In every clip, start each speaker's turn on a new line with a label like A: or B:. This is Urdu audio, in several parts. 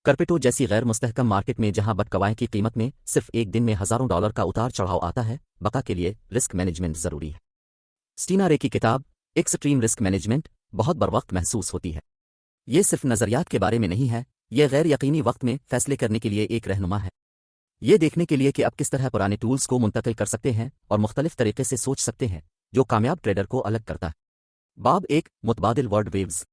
A: کرپٹو جیسی غیر مستحکم مارکیٹ میں جہاں بٹکوائن کی قیمت میں صرف ایک دن میں ہزاروں ڈالر کا اتار چڑھاؤ آتا ہے، بقا کے لیے رسک مینجمنٹ ضروری ہے۔ سٹینا رے کی کتاب ایکسٹریم رسک مینجمنٹ بہت بروقت محسوس ہوتی ہے۔ یہ صرف نظریات کے بارے میں نہیں ہے، یہ غیر یقینی وقت میں فیصلے کرنے کے لیے ایک رہنما ہے۔ یہ دیکھنے کے لیے کہ آپ کس طرح پرانے ٹولز کو منتقل کر سکتے ہیں اور مختلف طریقے سے سوچ سکتے ہیں جو کامیاب ٹریڈر کو الگ کرتا ہے۔ باب ایک متبادل ورڈ ویوز۔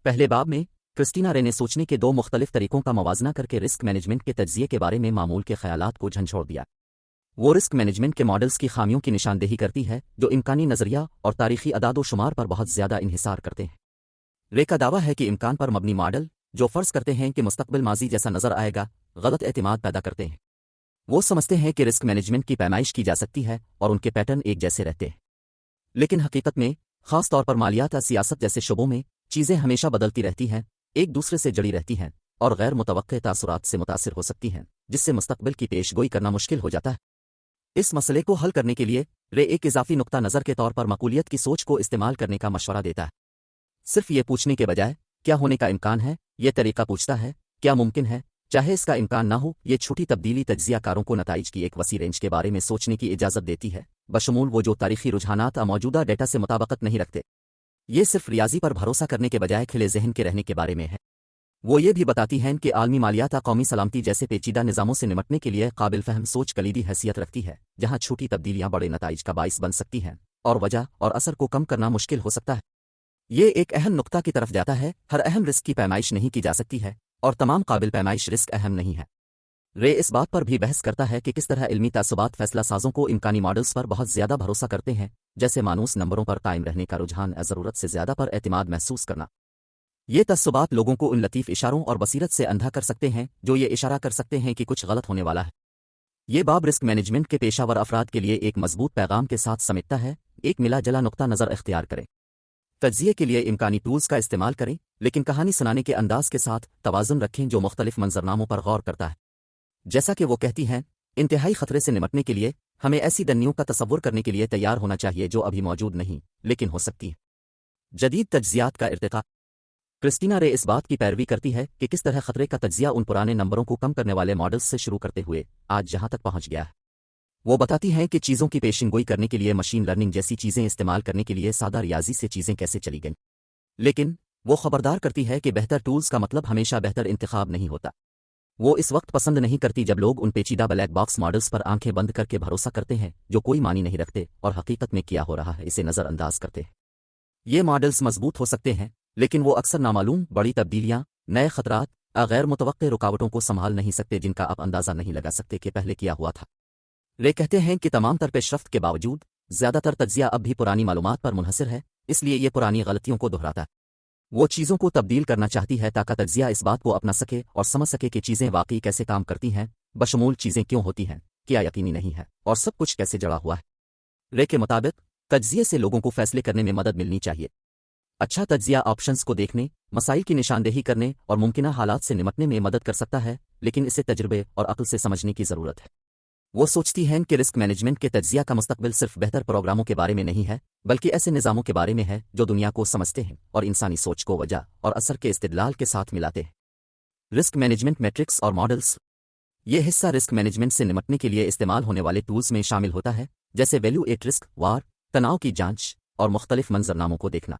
A: پہلے باب میں کرسٹینا رے نے سوچنے کے دو مختلف طریقوں کا موازنہ کر کے رسک مینجمنٹ کے تجزیے کے بارے میں معمول کے خیالات کو جھنجھوڑ دیا۔ وہ رسک مینجمنٹ کے ماڈلز کی خامیوں کی نشاندہی کرتی ہے جو امکانی نظریہ اور تاریخی اعداد و شمار پر بہت زیادہ انحصار کرتے ہیں۔ رے کا دعویٰ ہے کہ امکان پر مبنی ماڈل جو فرض کرتے ہیں کہ مستقبل ماضی جیسا نظر آئے گا، غلط اعتماد پیدا کرتے ہیں۔ وہ سمجھتے ہیں کہ رسک مینجمنٹ کی پیمائش کی جا سکتی ہے اور ان کے پیٹرن ایک جیسے رہتے ہیں، لیکن حقیقت میں خاص طور پر مالیات یا سیاست جیسے شعبوں میں چیزیں ہمیشہ بدلتی رہتی ہیں، ایک دوسرے سے جڑی رہتی ہیں اور غیر متوقع تاثرات سے متاثر ہو سکتی ہیں، جس سے مستقبل کی پیش گوئی کرنا مشکل ہو جاتا ہے۔ اس مسئلے کو حل کرنے کے لیے رے ایک اضافی نقطہ نظر کے طور پر مقبولیت کی سوچ کو استعمال کرنے کا مشورہ دیتا ہے۔ صرف یہ پوچھنے کے بجائے کیا ہونے کا امکان ہے، یہ طریقہ پوچھتا ہے کیا ممکن ہے، چاہے اس کا امکان نہ ہو۔ یہ چھوٹی تبدیلی تجزیہ کاروں کو نتائج کی ایک وسیع رینج کے بارے میں سوچنے کی اجازت دیتی ہے، بشمول وہ جو تاریخی رجحانات اور موجودہ ڈیٹا سے مطابقت نہیں رکھتے۔ یہ صرف ریاضی پر بھروسہ کرنے کے بجائے کھلے ذہن کے رہنے کے بارے میں ہے۔ وہ یہ بھی بتاتی ہیں کہ عالمی مالیات اور قومی سلامتی جیسے پیچیدہ نظاموں سے نمٹنے کے لیے قابل فہم سوچ کلیدی حیثیت رکھتی ہے، جہاں چھوٹی تبدیلیاں بڑے نتائج کا باعث بن سکتی ہیں اور وجہ اور اثر کو کم کرنا مشکل ہو سکتا ہے۔ یہ ایک اہم نقطہ کی طرف جاتا ہے، ہر اہم رسک کی پیمائش نہیں کی جا سکتی ہے اور تمام قابل پیمائش رسک اہم نہیں ہے۔ رے اس بات پر بھی بحث کرتا ہے کہ کس طرح علمی تعصبات فیصلہ سازوں کو امکانی ماڈلز پر بہت زیادہ بھروسہ کرتے ہیں، جیسے مانوس نمبروں پر قائم رہنے کا رجحان ضرورت سے زیادہ پر اعتماد محسوس کرنا۔ یہ تعصبات لوگوں کو ان لطیف اشاروں اور بصیرت سے اندھا کر سکتے ہیں جو یہ اشارہ کر سکتے ہیں کہ کچھ غلط ہونے والا ہے۔ یہ باب رسک مینجمنٹ کے پیشہ ور افراد کے لیے ایک مضبوط پیغام کے ساتھ سمیٹتا ہے، ایک ملا جلا نقطہ نظر اختیار کریں، تجزیے کے لیے امکانی ٹولز کا استعمال کریں، لیکن کہانی سنانے کے انداز کے ساتھ توازن رکھیں جو مختلف منظرناموں پر غور کرتا ہے۔ جیسا کہ وہ کہتی ہیں، انتہائی خطرے سے نمٹنے کے لیے ہمیں ایسی دنیوں کا تصور کرنے کے لیے تیار ہونا چاہیے جو ابھی موجود نہیں لیکن ہو سکتی ہے۔ جدید تجزیات کا ارتقاء۔ کرسٹینا رے اس بات کی پیروی کرتی ہے کہ کس طرح خطرے کا تجزیہ ان پرانے نمبروں کو کم کرنے والے ماڈلز سے شروع کرتے ہوئے آج جہاں تک پہنچ گیا ہے۔ وہ بتاتی ہیں کہ چیزوں کی پیشن گوئی کرنے کے لیے مشین لرننگ جیسی چیزیں استعمال کرنے کے لیے سادہ ریاضی سے چیزیں کیسے چلی گئیں، لیکن وہ خبردار کرتی ہے کہ بہتر ٹولز کا مطلب ہمیشہ بہتر انتخاب نہیں ہوتا۔ وہ اس وقت پسند نہیں کرتی جب لوگ ان پیچیدہ بلیک باکس ماڈلز پر آنکھیں بند کر کے بھروسہ کرتے ہیں جو کوئی معنی نہیں رکھتے اور حقیقت میں کیا ہو رہا ہے اسے نظر انداز کرتے ہیں۔ یہ ماڈلز مضبوط ہو سکتے ہیں، لیکن وہ اکثر نامعلوم بڑی تبدیلیاں، نئے خطرات اور غیر متوقع رکاوٹوں کو سنبھال نہیں سکتے جن کا آپ اندازہ نہیں لگا سکتے کہ پہلے کیا ہوا تھا۔ رے کہتے ہیں کہ تمام تر پیش رفت کے باوجود زیادہ تر تجزیہ اب بھی پرانی معلومات پر منحصر ہے، اس لیے یہ پرانی غلطیوں کو دہراتا ہے۔ وہ چیزوں کو تبدیل کرنا چاہتی ہے تاکہ تجزیہ اس بات کو اپنا سکے اور سمجھ سکے کہ چیزیں واقعی کیسے کام کرتی ہیں، بشمول چیزیں کیوں ہوتی ہیں، کیا یقینی نہیں ہے اور سب کچھ کیسے جڑا ہوا ہے۔ رے کے مطابق تجزیے سے لوگوں کو فیصلے کرنے میں مدد ملنی چاہیے۔ اچھا تجزیہ آپشنز کو دیکھنے، مسائل کی نشاندہی کرنے اور ممکنہ حالات سے نمٹنے میں مدد کر سکتا ہے، لیکن اسے تجربے اور عقل سے سمجھنے کی ضرورت ہے۔ وہ سوچتی ہیں کہ رسک مینجمنٹ کے تجزیہ کا مستقبل صرف بہتر پروگراموں کے بارے میں نہیں ہے، بلکہ ایسے نظاموں کے بارے میں ہے جو دنیا کو سمجھتے ہیں اور انسانی سوچ کو وجہ اور اثر کے استدلال کے ساتھ ملاتے ہیں۔ رسک مینجمنٹ میٹرکس اور ماڈلز۔ یہ حصہ رسک مینجمنٹ سے نمٹنے کے لیے استعمال ہونے والے ٹولز میں شامل ہوتا ہے، جیسے ویلیو ایٹ رسک، وار، تناؤ کی جانچ اور مختلف منظرناموں کو دیکھنا۔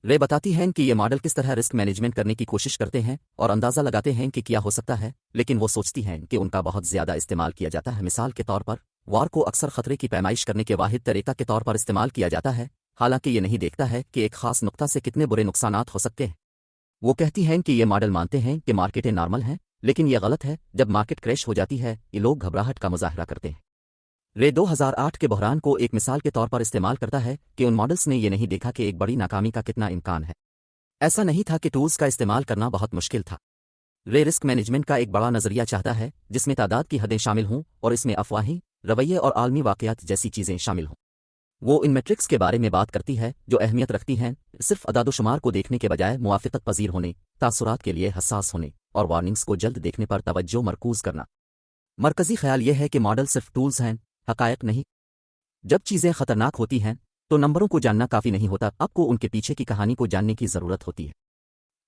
A: رے بتاتی ہیں کہ یہ ماڈل کس طرح رسک مینجمنٹ کرنے کی کوشش کرتے ہیں اور اندازہ لگاتے ہیں کہ کیا ہو سکتا ہے، لیکن وہ سوچتی ہیں کہ ان کا بہت زیادہ استعمال کیا جاتا ہے۔ مثال کے طور پر، وار کو اکثر خطرے کی پیمائش کرنے کے واحد طریقہ کے طور پر استعمال کیا جاتا ہے، حالانکہ یہ نہیں دیکھتا ہے کہ ایک خاص نقطہ سے کتنے برے نقصانات ہو سکتے ہیں۔ وہ کہتی ہیں کہ یہ ماڈل مانتے ہیں کہ مارکیٹیں نارمل ہیں، لیکن یہ غلط ہے، جب مارکیٹ کریش ہو جاتی ہے یہ لوگ گھبراہٹ کا مظاہرہ کرتے ہیں۔ رے 2008 کے بحران کو ایک مثال کے طور پر استعمال کرتا ہے کہ ان ماڈلز نے یہ نہیں دیکھا کہ ایک بڑی ناکامی کا کتنا امکان ہے۔ ایسا نہیں تھا کہ ٹولز کا استعمال کرنا بہت مشکل تھا۔ رے رسک مینجمنٹ کا ایک بڑا نظریہ چاہتا ہے جس میں تعداد کی حدیں شامل ہوں اور اس میں افواہیں، رویے اور عالمی واقعات جیسی چیزیں شامل ہوں۔ وہ ان میٹرکس کے بارے میں بات کرتی ہے جو اہمیت رکھتی ہیں، صرف اعداد و شمار کو دیکھنے کے بجائے موافقت پذیر ہونے، تاثرات کے لیے حساس ہونے اور وارننگز کو جلد دیکھنے پر توجہ مرکوز کرنا۔ مرکزی خیال یہ ہے کہ ماڈل صرف ٹولز ہیں، حقائق نہیں۔ جب چیزیں خطرناک ہوتی ہیں تو نمبروں کو جاننا کافی نہیں ہوتا، آپ کو ان کے پیچھے کی کہانی کو جاننے کی ضرورت ہوتی ہے۔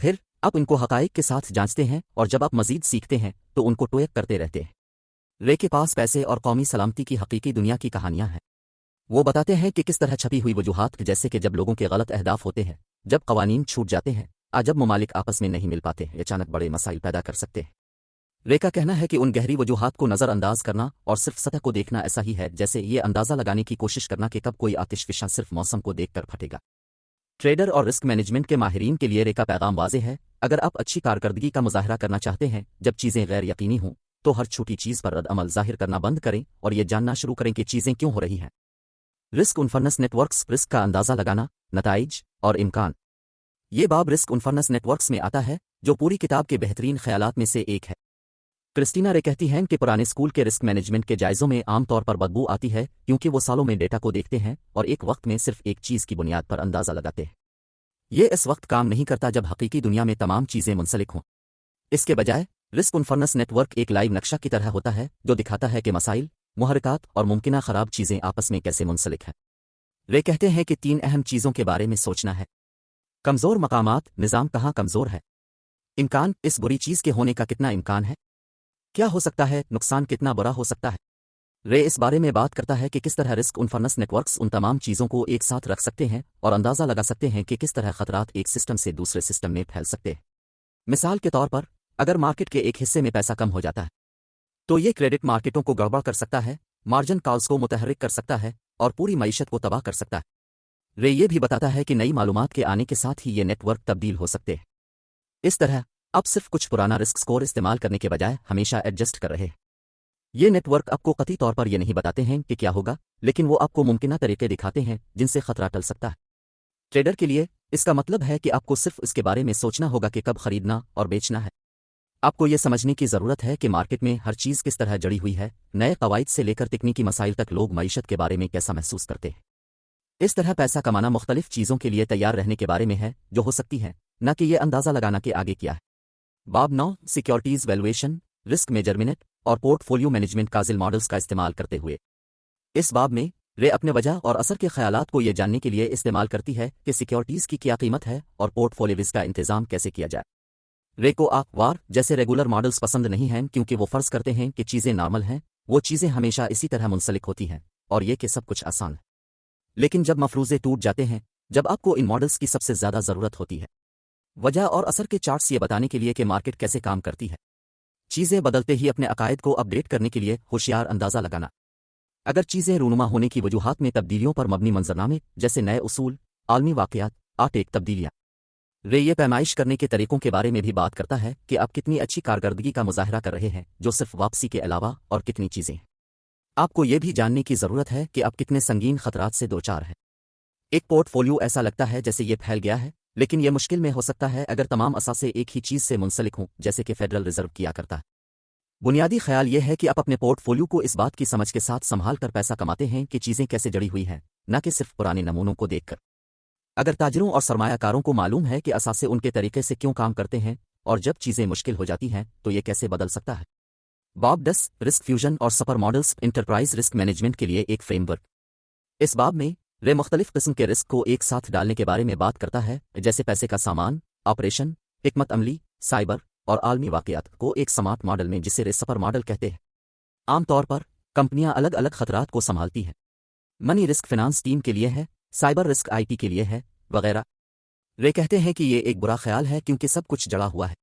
A: پھر آپ ان کو حقائق کے ساتھ جانچتے ہیں اور جب آپ مزید سیکھتے ہیں تو ان کو ٹویک کرتے رہتے ہیں۔ رے کے پاس پیسے اور قومی سلامتی کی حقیقی دنیا کی کہانیاں ہیں۔ وہ بتاتے ہیں کہ کس طرح چھپی ہوئی وجوہات جیسے کہ جب لوگوں کے غلط اہداف ہوتے ہیں، جب قوانین چھوٹ جاتے ہیں، جب ممالک آپس میں نہیں مل پاتے، اچانک بڑے مسائل پیدا کر سکتے ہیں۔ رے کا کہنا ہے کہ ان گہری وجوہات کو نظر انداز کرنا اور صرف سطح کو دیکھنا ایسا ہی ہے جیسے یہ اندازہ لگانے کی کوشش کرنا کہ کب کوئی آتش فشاں صرف موسم کو دیکھ کر پھٹے گا۔ ٹریڈر اور رسک مینجمنٹ کے ماہرین کے لیے رے کا پیغام واضح ہے: اگر آپ اچھی کارکردگی کا مظاہرہ کرنا چاہتے ہیں جب چیزیں غیر یقینی ہوں، تو ہر چھوٹی چیز پر رد عمل ظاہر کرنا بند کریں اور یہ جاننا شروع کریں کہ چیزیں کیوں ہو رہی ہیں۔ Risk inference networks, risk کا اندازہ لگانا، نتائج اور امکان۔ یہ باب رسک انفرنس نیٹ ورکس میں آتا ہے، جو پوری کتاب کے بہترین خیالات میں سے ایک ہے۔ کرسٹینا رے کہتی ہیں کہ پرانے اسکول کے رسک مینجمنٹ کے جائزوں میں عام طور پر بدبو آتی ہے کیونکہ وہ سالوں میں ڈیٹا کو دیکھتے ہیں اور ایک وقت میں صرف ایک چیز کی بنیاد پر اندازہ لگاتے ہیں۔ یہ اس وقت کام نہیں کرتا جب حقیقی دنیا میں تمام چیزیں منسلک ہوں۔ اس کے بجائے رسک انفرنس نیٹ ورک ایک لائیو نقشہ کی طرح ہوتا ہے جو دکھاتا ہے کہ مسائل، محرکات اور ممکنہ خراب چیزیں آپس میں کیسے منسلک ہیں۔ رے کہتے ہیں کہ 3 اہم چیزوں کے بارے میں سوچنا ہے: کمزور مقامات، نظام کہاں کمزور ہے؟ امکان، اس بری چیز کے ہونے کا کتنا امکان ہے؟ کیا ہو سکتا ہے، نقصان کتنا برا ہو سکتا ہے؟ رے اس بارے میں بات کرتا ہے کہ کس طرح رسک انفرنس نیٹ ورکس ان تمام چیزوں کو ایک ساتھ رکھ سکتے ہیں اور اندازہ لگا سکتے ہیں کہ کس طرح خطرات ایک سسٹم سے دوسرے سسٹم میں پھیل سکتے ہیں۔ مثال کے طور پر، اگر مارکیٹ کے ایک حصے میں پیسہ کم ہو جاتا ہے تو یہ کریڈٹ مارکیٹوں کو گڑبڑ کر سکتا ہے، مارجن کالز کو متحرک کر سکتا ہے اور پوری معیشت کو تباہ کر سکتا ہے۔ رے یہ بھی بتاتا ہے کہ نئی معلومات کے آنے کے ساتھ ہی یہ نیٹ ورک تبدیل ہو سکتے ہیں۔ اس طرح اب صرف کچھ پرانا رسک سکور استعمال کرنے کے بجائے ہمیشہ ایڈجسٹ کر رہے ہیں۔ یہ نیٹ ورک آپ کو قطعی طور پر یہ نہیں بتاتے ہیں کہ کیا ہوگا، لیکن وہ آپ کو ممکنہ طریقے دکھاتے ہیں جن سے خطرہ ٹل سکتا ہے۔ ٹریڈر کے لیے اس کا مطلب ہے کہ آپ کو صرف اس کے بارے میں سوچنا ہوگا کہ کب خریدنا اور بیچنا ہے۔ آپ کو یہ سمجھنے کی ضرورت ہے کہ مارکیٹ میں ہر چیز کس طرح جڑی ہوئی ہے، نئے قواعد سے لے کر تکنیکی مسائل تک لوگ معیشت کے بارے میں کیسا محسوس کرتے ہیں۔ اس طرح پیسہ کمانا مختلف چیزوں کے لیے تیار رہنے کے بارے میں ہے جو ہو سکتی ہیں، نہ کہ یہ اندازہ لگانا کہ آگے کیا ہے۔ باب 9، سیکیورٹیز ویلویشن، رسک میجرمنٹ اور port folio management causal models کا استعمال کرتے ہوئے۔ اس باب میں رے اپنے وجہ اور اثر کے خیالات کو یہ جاننے کے لیے استعمال کرتی ہے کہ سیکیورٹیز کی کیا قیمت ہے اور پورٹ فولیوز کا انتظام کیسے کیا جائے۔ رے کو وار جیسے ریگولر ماڈلز پسند نہیں ہیں کیونکہ وہ فرض کرتے ہیں کہ چیزیں نارمل ہیں، وہ چیزیں ہمیشہ اسی طرح منسلک ہوتی ہیں اور یہ کہ سب کچھ آسان ہے۔ لیکن جب مفروضے ٹوٹ جاتے ہیں، جب آپ کو ان ماڈلز کی سب سے زیادہ ضرورت ہوتی ہے، وجہ اور اثر کے چارٹس یہ بتانے کے لیے کہ مارکیٹ کیسے کام کرتی ہے، چیزیں بدلتے ہی اپنے عقائد کو اپ ڈیٹ کرنے کے لیے ہوشیار اندازہ لگانا۔ اگر چیزیں رونما ہونے کی وجوہات میں تبدیلیوں پر مبنی منظرنامے جیسے نئے اصول، عالمی واقعات، ایک تبدیلیاں۔ رے یہ پیمائش کرنے کے طریقوں کے بارے میں بھی بات کرتا ہے کہ آپ کتنی اچھی کارکردگی کا مظاہرہ کر رہے ہیں جو صرف واپسی کے علاوہ اور کتنی چیزیں ہیں۔ آپ کو یہ بھی جاننے کی ضرورت ہے کہ آپ کتنے سنگین خطرات سے دوچار ہیں۔ ایک پورٹ فولیو ایسا لگتا ہے جیسے یہ پھیل گیا ہے، لیکن یہ مشکل میں ہو سکتا ہے اگر تمام اثاثے ایک ہی چیز سے منسلک ہوں جیسے کہ فیڈرل ریزرو کیا کرتا ہے۔ بنیادی خیال یہ ہے کہ آپ اپنے پورٹ فولیو کو اس بات کی سمجھ کے ساتھ سنبھال کر پیسہ کماتے ہیں کہ چیزیں کیسے جڑی ہوئی ہیں، نہ کہ صرف پرانے نمونوں کو دیکھ کر۔ اگر تاجروں اور سرمایہ کاروں کو معلوم ہے کہ اثاثے ان کے طریقے سے کیوں کام کرتے ہیں اور جب چیزیں مشکل ہو جاتی ہیں تو یہ کیسے بدل سکتا ہے۔ باب 10، رسک فیوژن اور super models, enterprise risk management کے لیے ایک فریم ورک۔ اس باب میں رے مختلف قسم کے رسک کو ایک ساتھ ڈالنے کے بارے میں بات کرتا ہے جیسے پیسے کا سامان، آپریشن، حکمت عملی، سائبر اور عالمی واقعات کو ایک سمارٹ ماڈل میں جسے رے سپر ماڈل کہتے ہیں۔ عام طور پر کمپنیاں الگ الگ خطرات کو سنبھالتی ہیں۔ منی رسک فنانس ٹیم کے لیے ہے، سائبر رسک IT کے لیے ہے، وغیرہ۔ رے کہتے ہیں کہ یہ ایک برا خیال ہے کیونکہ سب کچھ جڑا ہوا ہے۔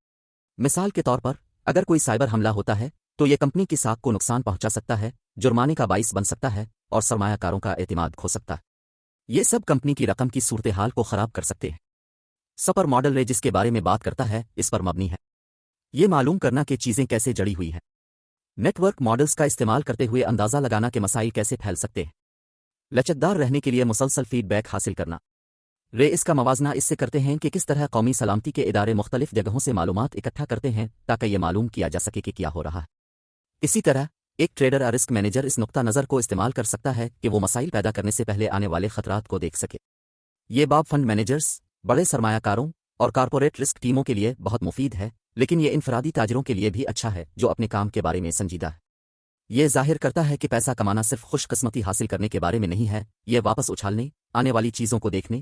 A: مثال کے طور پر اگر کوئی سائبر حملہ ہوتا ہے تو یہ کمپنی کی ساکھ کو نقصان پہنچا سکتا ہے، جرمانے کا باعث بن سکتا ہے اور سرمایہ کاروں کا اعتماد کھو سکتا ہے۔ یہ سب کمپنی کی رقم کی صورتحال کو خراب کر سکتے ہیں۔ سپر ماڈل رے جس کے بارے میں بات کرتا ہے اس پر مبنی ہے، یہ معلوم کرنا کہ چیزیں کیسے جڑی ہوئی ہیں، نیٹ ورک ماڈلز کا استعمال کرتے ہوئے اندازہ لگانا کہ مسائل کیسے پھیل سکتے ہیں، لچکدار رہنے کے لیے مسلسل فیڈ بیک حاصل کرنا۔ رے اس کا موازنہ اس سے کرتے ہیں کہ کس طرح قومی سلامتی کے ادارے مختلف جگہوں سے معلومات اکٹھا کرتے ہیں تاکہ یہ معلوم کیا جا سکے کہ کیا ہو رہا ہے۔ اسی طرح ایک ٹریڈر یا رسک مینیجر اس نقطہ نظر کو استعمال کر سکتا ہے کہ وہ مسائل پیدا کرنے سے پہلے آنے والے خطرات کو دیکھ سکے۔ یہ باب فنڈ مینیجرز، بڑے سرمایہ کاروں اور کارپوریٹ رسک ٹیموں کے لیے بہت مفید ہے، لیکن یہ انفرادی تاجروں کے لیے بھی اچھا ہے جو اپنے کام کے بارے میں سنجیدہ ہے۔ یہ ظاہر کرتا ہے کہ پیسہ کمانا صرف خوش قسمتی حاصل کرنے کے بارے میں نہیں ہے، یہ واپس اچھالنے، آنے والی چیزوں کو دیکھنے